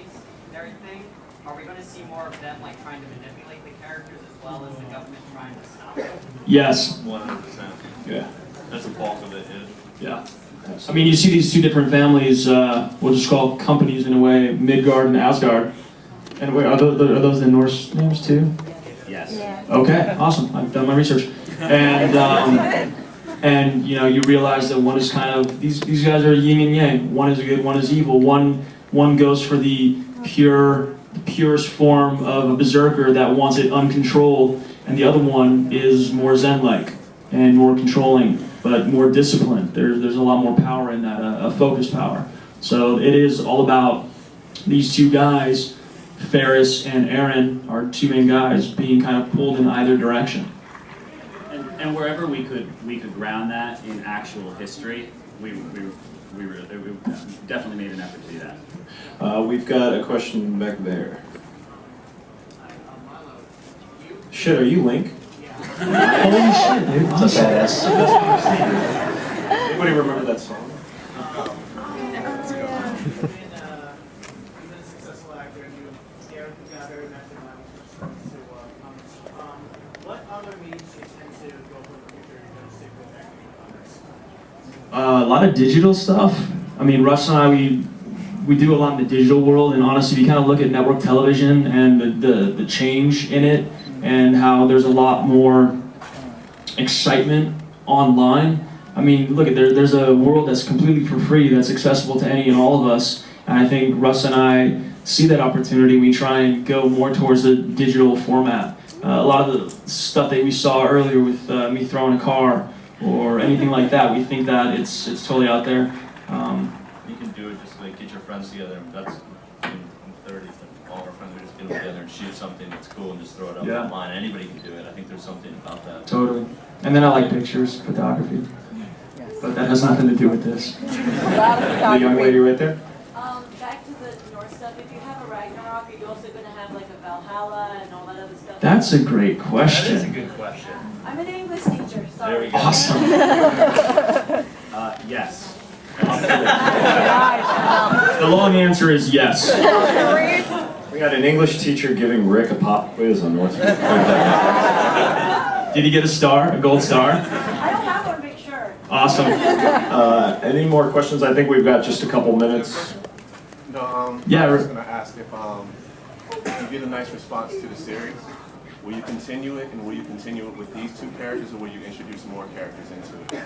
families and everything, are we going to see more of them like trying to manipulate the characters as well as the government trying to stop them? Yes. 100%. Yeah. That's the bulk of it, Yeah. I mean, you see these two different families, we'll just call companies in a way, Midgard and Asgard. And wait, are those the Norse names too? Yes. Yeah. Okay, awesome. I've done my research. And and you know, you realize that one is kind of these guys are yin and yang. One is good, one is evil. One goes for the purest form of a berserker that wants it uncontrolled, and the other one is more zen-like and more controlling, but more disciplined. There's a lot more power in that, a focused power. So it is all about these two guys, Ferris and Aaron, our two main guys, being kind of pulled in either direction. And wherever we could ground that in actual history, we definitely made an effort to do that. We've got a question back there. Shit, are you Link? Holy shit, dude. That's a badass. Anybody remember that song? A lot of digital stuff. I mean, Russ and I, we do a lot in the digital world, and honestly, if you kind of look at network television and the change in it, and how there's a lot more excitement online. I mean, look at there's a world that's completely for free, that's accessible to any and all of us, and I think Russ and I see that opportunity. We try and go more towards the digital format. A lot of the stuff that we saw earlier with me throwing a car, or anything like that, we think that it's totally out there. You can do it just like get your friends together. That's in 30s. All our friends are just get together and shoot something that's cool and just throw it up online. Anybody can do it. I think there's something about that. Totally. And then I like pictures, photography. But that has nothing to do with this. The young lady right there? Back to the Norse stuff, if you have a Ragnarok, are you also going to have like a Valhalla and all that other stuff? That's a great question. That is a good question. I'm an English teacher, sorry. There we go. Awesome. Yes. The long answer is yes. We got an English teacher giving Rick a pop quiz on North. Did he get a star, a gold star? I don't have one, make sure. Awesome. Any more questions? I think we've got just a couple minutes. No, Yeah, I was going to ask if you get a nice response to the series, will you continue it, and will you continue it with these two characters, or will you introduce more characters into it?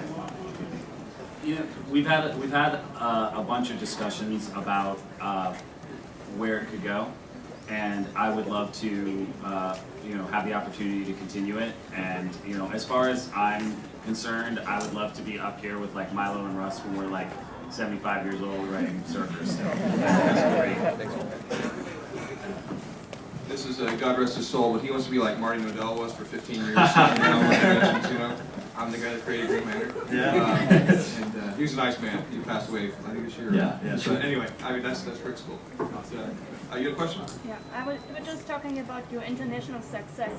Yeah, we've had a bunch of discussions about where it could go, and I would love to have the opportunity to continue it. And as far as I'm concerned, I would love to be up here with like Milo and Russ when we're like 75 years old writing Berserker still. That's great. This is God rest his soul, but he wants to be like Marty Nodell was for 15 years. I'm the guy that created Green Lantern. Yeah. And he was a nice man. He passed away, I think, this year. Yeah. So anyway, I mean that's Rick's cool. You got a question? Yeah, we're just talking about your international success.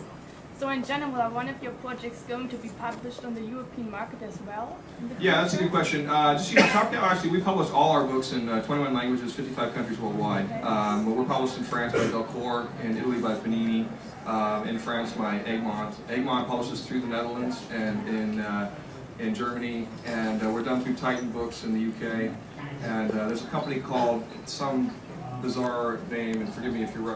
So in general, are one of your projects going to be published on the European market as well? Yeah, that's a good question. Just top down, actually, we publish all our books in 21 languages, 55 countries worldwide. We're published in France by Delcourt, in Italy by Panini, in France by Egmont. Egmont publishes through the Netherlands and in Germany, and we're done through Titan Books in the UK. And there's a company called some bizarre name, and forgive me if you're Russian.